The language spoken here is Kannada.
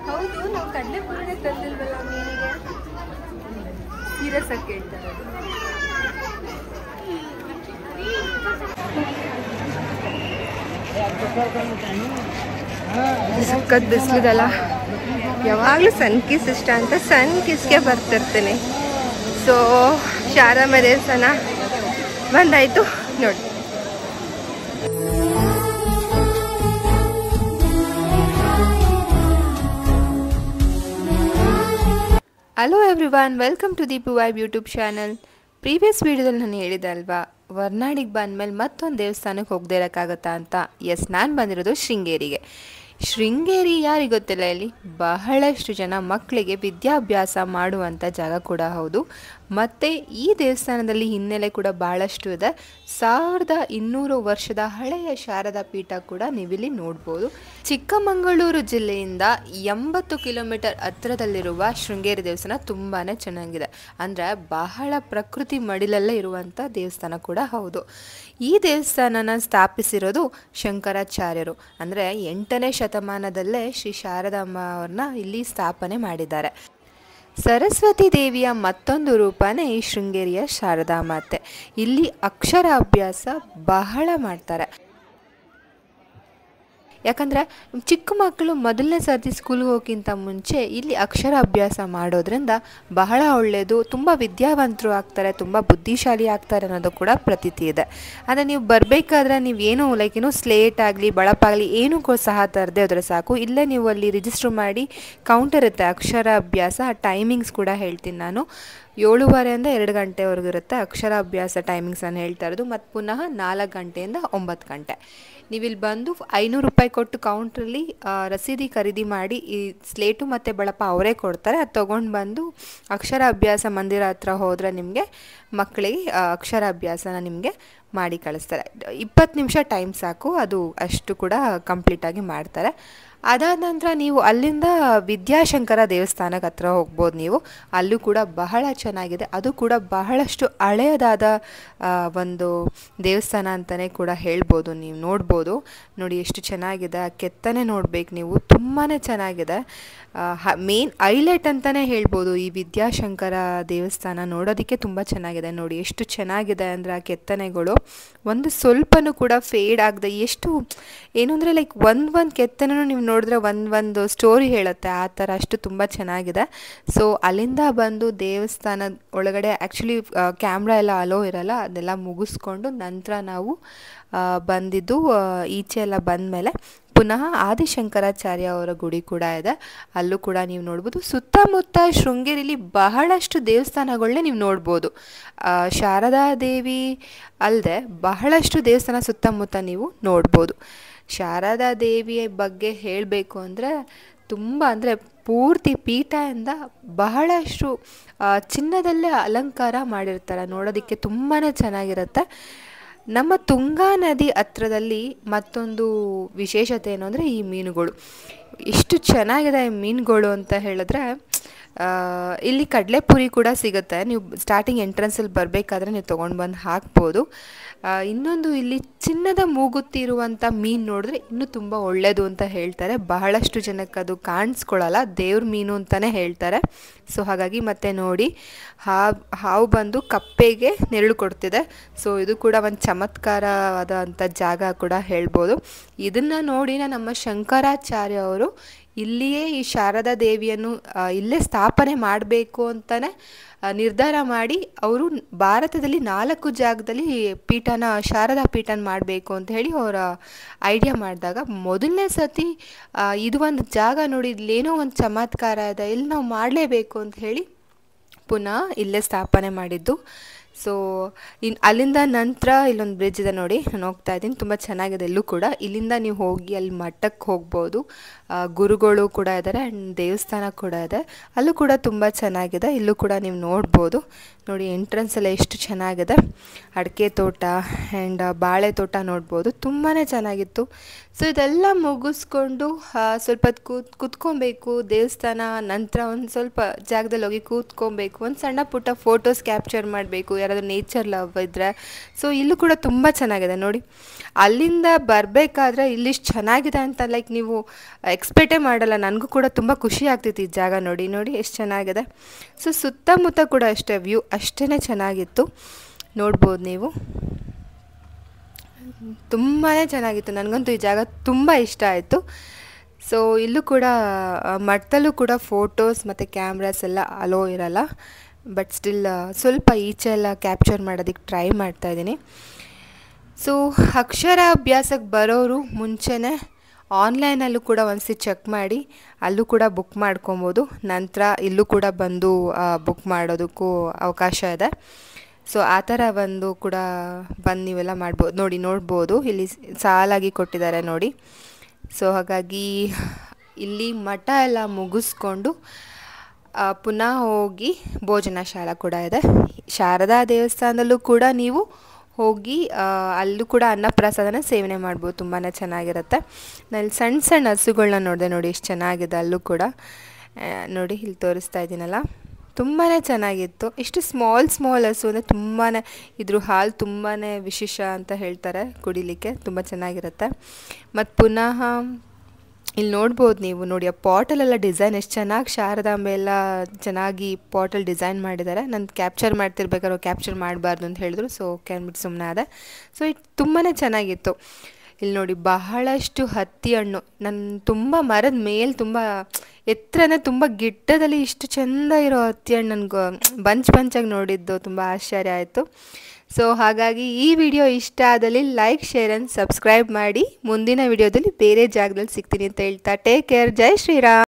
ಹೌದು, ನಾವು ಕಡಲೆಪುರಿನೇ ತಂದಿಲ್ವಲ್ಲ ಮೀನಿಗೆ. ಸೀರಿಯಸ್ ಆಗಿ ಕೇಳ್ತಾರೆ. ಸಖತ್ ಬಿಸಿಲಿದಲ್ಲ. ಯಾವಾಗಲೂ ಸನ್ ಕಿಸ್ ಇಷ್ಟ ಅಂತ ಸನ್ ಕಿಸ್ಗೆ ಬರ್ತಿರ್ತೀನಿ. ಸೊ ಶಾರದಮ್ಮ ದೇವಸ್ಥಾನ ಬಂದಾಯಿತು ನೋಡಿ. Hello everyone, welcome to Deepu vibe YouTube channel. Previous ವೀಡಿಯೋದಲ್ಲಿ ನಾನು ಹೇಳಿದೆ ಅಲ್ವಾ, ಹೊರನಾಡಿಗೆ ಬಂದಮೇಲೆ ಮತ್ತೊಂದು ದೇವಸ್ಥಾನಕ್ಕೆ ಹೋಗದೇ ಇರೋಕ್ಕಾಗತ್ತಾ ಅಂತ. ಎಸ್, ನಾನು ಬಂದಿರೋದು ಶೃಂಗೇರಿಗೆ. ಶೃಂಗೇರಿ ಯಾರಿಗೆ ಗೊತ್ತಿಲ್ಲ, ಇಲ್ಲಿ ಬಹಳಷ್ಟು ಜನ ಮಕ್ಕಳಿಗೆ ವಿದ್ಯಾಭ್ಯಾಸ ಮಾಡುವಂಥ ಜಾಗ ಕೂಡ ಹೌದು. ಮತ್ತು ಈ ದೇವಸ್ಥಾನದಲ್ಲಿ ಹಿನ್ನೆಲೆ ಕೂಡ ಭಾಳಷ್ಟು ಇದೆ. 1200 ವರ್ಷದ ಹಳೆಯ ಶಾರದಾ ಪೀಠ ಕೂಡ ನೀವಿಲ್ಲಿ ನೋಡ್ಬೋದು. ಚಿಕ್ಕಮಗಳೂರು ಜಿಲ್ಲೆಯಿಂದ 80 ಕಿಲೋಮೀಟರ್ ಹತ್ತಿರದಲ್ಲಿರುವ ಶೃಂಗೇರಿ ದೇವಸ್ಥಾನ ತುಂಬಾ ಚೆನ್ನಾಗಿದೆ. ಅಂದರೆ ಬಹಳ ಪ್ರಕೃತಿ ಮಡಿಲಲ್ಲೇ ಇರುವಂಥ ದೇವಸ್ಥಾನ ಕೂಡ ಹೌದು. ಈ ದೇವಸ್ಥಾನನ ಸ್ಥಾಪಿಸಿರೋದು ಶಂಕರಾಚಾರ್ಯರು. ಅಂದರೆ 8ನೇ ಶತಮಾನದಲ್ಲೇ ಶ್ರೀ ಶಾರದಾಂಬ ಅವ್ರನ್ನ ಇಲ್ಲಿ ಸ್ಥಾಪನೆ ಮಾಡಿದ್ದಾರೆ. ಸರಸ್ವತಿ ದೇವಿಯ ಮತ್ತೊಂದು ರೂಪನೇ ಈ ಶೃಂಗೇರಿಯ ಶಾರದಾ ಮಾತೆ. ಇಲ್ಲಿ ಅಕ್ಷರಾಭ್ಯಾಸ ಬಹಳ ಮಾಡ್ತಾರೆ. ಯಾಕಂದರೆ ಚಿಕ್ಕ ಮಕ್ಕಳು ಮೊದಲನೇ ಸರ್ತಿ ಸ್ಕೂಲ್ಗೆ ಹೋಗೋಕ್ಕಿಂತ ಮುಂಚೆ ಇಲ್ಲಿ ಅಕ್ಷರಾಭ್ಯಾಸ ಮಾಡೋದ್ರಿಂದ ಬಹಳ ಒಳ್ಳೆಯದು. ತುಂಬ ವಿದ್ಯಾವಂತರು ಆಗ್ತಾರೆ, ತುಂಬ ಬುದ್ಧಿಶಾಲಿ ಆಗ್ತಾರೆ ಅನ್ನೋದು ಕೂಡ ಪ್ರತೀತಿ ಇದೆ. ಅಂದರೆ ನೀವು ಬರಬೇಕಾದ್ರೆ ನೀವೇನು ಸ್ಲೇಟ್ ಆಗಲಿ ಬಳಪಾಗಲಿ ಏನೂ ಸಹ ತರದೆ ಹೋದರೆ ಸಾಕು. ಇಲ್ಲೇ ನೀವು ಅಲ್ಲಿ ರಿಜಿಸ್ಟ್ರ್ ಮಾಡಿ ಕೌಂಟರ್ ಇರುತ್ತೆ ಅಕ್ಷರಾಭ್ಯಾಸ. ಟೈಮಿಂಗ್ಸ್ ಕೂಡ ಹೇಳ್ತೀನಿ ನಾನು. 7:30 2 ಗಂಟೆವರೆಗೂ ಇರುತ್ತೆ ಅಕ್ಷರಾಭ್ಯಾಸ ಟೈಮಿಂಗ್ಸ್ ನಾನು ಹೇಳ್ತಾ ಇರೋದು. ಮತ್ತು ಪುನಃ 4 ಗಂಟೆಯಿಂದ 9 ಗಂಟೆ. ನೀವಿಲ್ಲಿ ಬಂದು 500 ರೂಪಾಯಿ ಕೊಟ್ಟು ಕೌಂಟ್ರಲ್ಲಿ ರಸೀದಿ ಖರೀದಿ ಮಾಡಿ ಈ ಸ್ಲೇಟು ಮತ್ತು ಬಳಪ ಅವರೇ ಕೊಡ್ತಾರೆ. ಅದು ತೊಗೊಂಡು ಬಂದು ಅಕ್ಷರಾಭ್ಯಾಸ ಮಂದಿರ ಹತ್ರ ಹೋದರೆ ನಿಮಗೆ ಮಕ್ಕಳಿಗೆ ಅಕ್ಷರಾಭ್ಯಾಸನ ನಿಮಗೆ ಮಾಡಿ ಕಳಿಸ್ತಾರೆ. 20 ನಿಮಿಷ ಟೈಮ್ ಸಾಕು, ಅದು ಅಷ್ಟು ಕೂಡ ಕಂಪ್ಲೀಟಾಗಿ ಮಾಡ್ತಾರೆ. ಅದಾದ ನಂತರ ನೀವು ಅಲ್ಲಿಂದ ವಿದ್ಯಾಶಂಕರ ದೇವಸ್ಥಾನಕ್ಕೆ ಹತ್ರ ಹೋಗ್ಬೋದು. ನೀವು ಅಲ್ಲೂ ಕೂಡ ಬಹಳ ಚೆನ್ನಾಗಿದೆ. ಅದು ಕೂಡ ಬಹಳಷ್ಟು ಹಳೆಯದಾದ ಒಂದು ದೇವಸ್ಥಾನ ಅಂತಲೇ ಕೂಡ ಹೇಳ್ಬೋದು. ನೀವು ನೋಡ್ಬೋದು ನೋಡಿ ಎಷ್ಟು ಚೆನ್ನಾಗಿದೆ. ಕೆತ್ತನೆ ನೋಡ್ಬೇಕು ನೀವು, ತುಂಬಾ ಚೆನ್ನಾಗಿದೆ. ಮೇನ್ ಹೈಲೈಟ್ ಅಂತಲೇ ಹೇಳ್ಬೋದು ಈ ವಿದ್ಯಾಶಂಕರ ದೇವಸ್ಥಾನ. ನೋಡೋದಕ್ಕೆ ತುಂಬ ಚೆನ್ನಾಗಿದೆ. ನೋಡಿ ಎಷ್ಟು ಚೆನ್ನಾಗಿದೆ ಅಂದರೆ ಆ ಕೆತ್ತನೆಗಳು ಒಂದು ಸ್ವಲ್ಪನೂ ಕೂಡ ಫೇಡ್ ಆಗದೆ, ಎಷ್ಟು ಏನು ಅಂದರೆ ಒಂದು ಕೆತ್ತನೆನೂ ನೀವು ನೋಡಿದ್ರೆ ಒಂದು ಸ್ಟೋರಿ ಹೇಳುತ್ತೆ ಆ ಥರ, ಅಷ್ಟು ತುಂಬ ಚೆನ್ನಾಗಿದೆ. ಸೊ ಅಲ್ಲಿಂದ ಬಂದು ದೇವಸ್ಥಾನದ ಒಳಗಡೆ ಆ್ಯಕ್ಚುಲಿ ಕ್ಯಾಮ್ರಾ ಎಲ್ಲ ಅಲೋ ಇರಲ್ಲ, ಅದೆಲ್ಲ ಮುಗಿಸ್ಕೊಂಡು ನಂತರ ನಾವು ಬಂದಿದ್ದು ಈಚೆ ಎಲ್ಲ ಬಂದಮೇಲೆ ಪುನಃ ಆದಿಶಂಕರಾಚಾರ್ಯ ಅವರ ಗುಡಿ ಕೂಡ ಇದೆ. ಅಲ್ಲೂ ಕೂಡ ನೀವು ನೋಡ್ಬೋದು. ಸುತ್ತಮುತ್ತ ಶೃಂಗೇರಿಲಿ ಬಹಳಷ್ಟು ದೇವಸ್ಥಾನಗಳನ್ನೇ ನೀವು ನೋಡ್ಬೋದು. ಶಾರದಾ ದೇವಿ ಅಲ್ಲದೆ ಬಹಳಷ್ಟು ದೇವಸ್ಥಾನ ಸುತ್ತಮುತ್ತ ನೀವು ನೋಡ್ಬೋದು. ಶಾರದಾ ದೇವಿಯ ಬಗ್ಗೆ ಹೇಳಬೇಕು ಅಂದರೆ ತುಂಬ, ಅಂದರೆ ಪೂರ್ತಿ ಪೀಠದಿಂದ ಬಹಳಷ್ಟು ಚಿನ್ನದಲ್ಲೇ ಅಲಂಕಾರ ಮಾಡಿರ್ತಾರೆ. ನೋಡೋದಕ್ಕೆ ತುಂಬಾ ಚೆನ್ನಾಗಿರುತ್ತೆ. ನಮ್ಮ ತುಂಗಾ ನದಿ ಹತ್ರದಲ್ಲಿ ಮತ್ತೊಂದು ವಿಶೇಷತೆ ಏನು ಅಂದರೆ ಈ ಮೀನುಗಳು. ಎಷ್ಟು ಚೆನ್ನಾಗಿದೆ ಈ ಮೀನುಗಳು ಅಂತ ಹೇಳಿದ್ರೆ, ಇಲ್ಲಿ ಕಡಲೆಪುರಿ ಕೂಡ ಸಿಗುತ್ತೆ. ನೀವು ಸ್ಟಾರ್ಟಿಂಗ್ ಎಂಟ್ರೆನ್ಸಲ್ಲಿ ಬರಬೇಕಾದ್ರೆ ನೀವು ತೊಗೊಂಡು ಬಂದು ಹಾಕ್ಬೋದು. ಇನ್ನೊಂದು ಇಲ್ಲಿ ಚಿನ್ನದ ಮೂಗುತಿ ಇರುವಂಥ ಮೀನು ನೋಡಿದ್ರೆ ಇನ್ನೂ ತುಂಬ ಒಳ್ಳೆಯದು ಅಂತ ಹೇಳ್ತಾರೆ. ಬಹಳಷ್ಟು ಜನಕ್ಕೆ ಅದು ಕಾಣಿಸ್ಕೊಳ್ಳಲ್ಲ, ದೇವ್ರ ಮೀನು ಅಂತಲೇ ಹೇಳ್ತಾರೆ. ಸೊ ಹಾಗಾಗಿ ಮತ್ತೆ ನೋಡಿ ಹಾವು ಬಂದು ಕಪ್ಪೆಗೆ ನೆರಳು ಕೊಡ್ತಿದೆ. ಸೊ ಇದು ಕೂಡ ಒಂದು ಚಮತ್ಕಾರವಾದಂಥ ಜಾಗ ಕೂಡ ಹೇಳ್ಬೋದು. ಇದನ್ನು ನೋಡಿ ನಮ್ಮ ಶಂಕರಾಚಾರ್ಯ ಅವರು ಇಲ್ಲಿಯೇ ಈ ಶಾರದಾ ದೇವಿಯನ್ನು ಇಲ್ಲೇ ಸ್ಥಾಪನೆ ಮಾಡಬೇಕು ಅಂತಲೇ ನಿರ್ಧಾರ ಮಾಡಿ ಅವರು ಭಾರತದಲ್ಲಿ 4 ಜಾಗದಲ್ಲಿ ಶಾರದಾ ಪೀಠನ ಮಾಡಬೇಕು ಅಂತ ಹೇಳಿ ಅವರ ಐಡಿಯಾ ಮಾಡಿದಾಗ ಮೊದಲನೇ ಸತಿ ಇದು ಒಂದು ಜಾಗ ನೋಡಿ, ಇಲ್ಲೇನೋ ಒಂದು ಚಮತ್ಕಾರ ಇದೆ, ಇಲ್ಲಿ ನಾವು ಮಾಡಲೇಬೇಕು ಅಂತ ಹೇಳಿ ಪುನಃ ಇಲ್ಲೇ ಸ್ಥಾಪನೆ ಮಾಡಿದ್ದು. ಸೊ ಅಲ್ಲಿಂದ ನಂತರ ಇಲ್ಲೊಂದು ಬ್ರಿಡ್ಜ್ ಇದೆ ನೋಡಿ, ನಾನು ಹೋಗ್ತಾ ಇದ್ದೀನಿ. ತುಂಬ ಚೆನ್ನಾಗಿದೆ ಇಲ್ಲೂ ಕೂಡ. ಇಲ್ಲಿಂದ ನೀವು ಹೋಗಿ ಅಲ್ಲಿ ಮಠಕ್ಕೆ ಹೋಗ್ಬೋದು. ಗುರುಗಳು ಕೂಡ ಇದ್ದಾರೆ ಆ್ಯಂಡ್ ದೇವಸ್ಥಾನ ಕೂಡ ಇದೆ, ಅಲ್ಲೂ ಕೂಡ ತುಂಬ ಚೆನ್ನಾಗಿದೆ. ಇಲ್ಲೂ ಕೂಡ ನೀವು ನೋಡ್ಬೋದು. ನೋಡಿ ಎಂಟ್ರೆನ್ಸ್ ಎಲ್ಲ ಎಷ್ಟು ಚೆನ್ನಾಗಿದೆ. ಅಡಿಕೆ ತೋಟ ಆ್ಯಂಡ್ ಬಾಳೆ ತೋಟ ನೋಡ್ಬೋದು, ತುಂಬಾ ಚೆನ್ನಾಗಿತ್ತು. ಸೊ ಇದೆಲ್ಲ ಮುಗಿಸ್ಕೊಂಡು ಸ್ವಲ್ಪ ಕೂತ್ಕೊಬೇಕು ದೇವಸ್ಥಾನ ನಂತರ. ಒಂದು ಸ್ವಲ್ಪ ಜಾಗದಲ್ಲಿ ಹೋಗಿ ಕೂತ್ಕೊಬೇಕು, ಒಂದು ಸಣ್ಣ ಪುಟ್ಟ ಫೋಟೋಸ್ ಕ್ಯಾಪ್ಚರ್ ಮಾಡಬೇಕು, ಯಾರಾದರೂ ನೇಚರ್ ಲವ್ ಇದ್ದರೆ. ಸೊ ಇಲ್ಲೂ ಕೂಡ ತುಂಬ ಚೆನ್ನಾಗಿದೆ ನೋಡಿ. ಅಲ್ಲಿಂದ ಬರಬೇಕಾದ್ರೆ ಇಲ್ಲಿಷ್ಟು ಚೆನ್ನಾಗಿದೆ ಅಂತ ಲೈಕ್ ನೀವು ಎಕ್ಸ್ಪೆಕ್ಟೇ ಮಾಡಲ್ಲ. ನನಗೂ ಕೂಡ ತುಂಬ ಖುಷಿ ಆಗ್ತಿತ್ತು ಈ ಜಾಗ ನೋಡಿ. ನೋಡಿ ಎಷ್ಟು ಚೆನ್ನಾಗಿದೆ. ಸೊ ಸುತ್ತಮುತ್ತ ಕೂಡ ಅಷ್ಟೇ ವ್ಯೂ ಅಷ್ಟೇ ಚೆನ್ನಾಗಿತ್ತು, ನೋಡ್ಬೋದು ನೀವು. ತುಂಬಾ ಚೆನ್ನಾಗಿತ್ತು, ನನಗಂತೂ ಈ ಜಾಗ ತುಂಬ ಇಷ್ಟ ಆಯಿತು. ಸೊ ಇಲ್ಲೂ ಕೂಡ ಮಠದಲ್ಲೂ ಕೂಡ ಫೋಟೋಸ್ ಮತ್ತು ಕ್ಯಾಮ್ರಾಸ್ ಎಲ್ಲ ಅಲೋ ಇರಲ್ಲ, ಬಟ್ ಸ್ಟಿಲ್ ಸ್ವಲ್ಪ ಈಚೆ ಎಲ್ಲ ಕ್ಯಾಪ್ಚರ್ ಮಾಡೋದಕ್ಕೆ ಟ್ರೈ ಮಾಡ್ತಾಯಿದ್ದೀನಿ. ಸೊ ಅಕ್ಷರಾಭ್ಯಾಸಕ್ಕೆ ಬರೋರು ಮುಂಚೆನೇ ಆನ್ಲೈನಲ್ಲೂ ಕೂಡ ಒಂದ್ಸತಿ ಚೆಕ್ ಮಾಡಿ ಅಲ್ಲೂ ಕೂಡ ಬುಕ್ ಮಾಡ್ಕೊಬೋದು. ನಂತರ ಇಲ್ಲೂ ಕೂಡ ಬಂದು ಬುಕ್ ಮಾಡೋದಕ್ಕೂ ಅವಕಾಶ ಇದೆ. ಸೊ ಆ ಥರ ಒಂದು ಕೂಡ ಬಂದು ನೀವೆಲ್ಲ ಮಾಡ್ಬೋದು. ನೋಡಿ ನೋಡ್ಬೋದು ಇಲ್ಲಿ ಸಾಲಾಗಿ ಕೊಟ್ಟಿದ್ದಾರೆ ನೋಡಿ. ಸೊ ಹಾಗಾಗಿ ಇಲ್ಲಿ ಮಠ ಎಲ್ಲ ಮುಗಿಸ್ಕೊಂಡು ಪುನಃ ಹೋಗಿ ಭೋಜನ ಶಾಲಾ ಕೂಡ ಇದೆ. ಶಾರದಾ ದೇವಸ್ಥಾನದಲ್ಲೂ ಕೂಡ ನೀವು ಹೋಗಿ ಅಲ್ಲೂ ಕೂಡ ಅನ್ನಪ್ರಸಾದನ ಸೇವನೆ ಮಾಡ್ಬೋದು, ತುಂಬಾ ಚೆನ್ನಾಗಿರುತ್ತೆ. ನಾನು ಸಣ್ಣ ಸಣ್ಣ ಹಸುಗಳನ್ನ ನೋಡಿದೆ ನೋಡಿ, ಎಷ್ಟು ಚೆನ್ನಾಗಿದೆ ಅಲ್ಲೂ ಕೂಡ. ನೋಡಿ ಇಲ್ಲಿ ತೋರಿಸ್ತಾ ಇದ್ದೀನಲ್ಲ, ತುಂಬಾ ಚೆನ್ನಾಗಿತ್ತು. ಇಷ್ಟು ಸ್ಮಾಲ್ ಹಸು ಅಂದರೆ ತುಂಬಾ ಇದ್ರ ಹಾಲು ತುಂಬಾ ವಿಶೇಷ ಅಂತ ಹೇಳ್ತಾರೆ ಕುಡಿಲಿಕ್ಕೆ, ತುಂಬ ಚೆನ್ನಾಗಿರುತ್ತೆ. ಮತ್ತು ಪುನಃ ಇಲ್ಲಿ ನೋಡ್ಬೋದು ನೀವು ನೋಡಿ, ಆ ಪಾಟಲೆಲ್ಲ ಡಿಸೈನ್ ಎಷ್ಟು ಚೆನ್ನಾಗಿ ಶಾರದಾಂಬೆ ಎಲ್ಲ ಚೆನ್ನಾಗಿ ಪಾಟಲ್ಲಿ ಡಿಸೈನ್ ಮಾಡಿದ್ದಾರೆ. ನಾನು ಕ್ಯಾಪ್ಚರ್ ಮಾಡ್ತಿರ್ಬೇಕಾದ್ರೆ ಕ್ಯಾಪ್ಚರ್ ಮಾಡಬಾರ್ದು ಅಂತ ಹೇಳಿದ್ರು, ಸೊ ಅಂದ್ಬಿಟ್ಟು ಸುಮ್ಮನೆ ಆದೆ. ಸೊ ಇದು ತುಂಬಾ ಚೆನ್ನಾಗಿತ್ತು. ಇಲ್ಲಿ ನೋಡಿ ಬಹಳಷ್ಟು ಹತ್ತಿ ಹಣ್ಣು, ನಾನು ತುಂಬ ಮರದ ಮೇಲೆ ತುಂಬ ಎತ್ತರನೇ ತುಂಬ ಗಿಡ್ಡದಲ್ಲಿ ಇಷ್ಟು ಚೆಂದ ಇರೋ ಹತ್ತಿ ಹಣ್ಣು ನನಗೆ ಬಂಚಾಗಿ ನೋಡಿದ್ದು ತುಂಬ ಆಶ್ಚರ್ಯ ಆಯಿತು. ಸೊ ಹಾಗಾಗಿ ಈ ವಿಡಿಯೋ ಇಷ್ಟ ಆದಲ್ಲಿ ಲೈಕ್, ಶೇರ್ ಆ್ಯಂಡ್ ಸಬ್ಸ್ಕ್ರೈಬ್ ಮಾಡಿ. ಮುಂದಿನ ವಿಡಿಯೋದಲ್ಲಿ ಬೇರೆ ಜಾಗದಲ್ಲಿ ಸಿಗ್ತೀನಿ ಅಂತ ಹೇಳ್ತಾ ಟೇಕ್ ಕೇರ್. ಜೈ ಶ್ರೀರಾಮ್.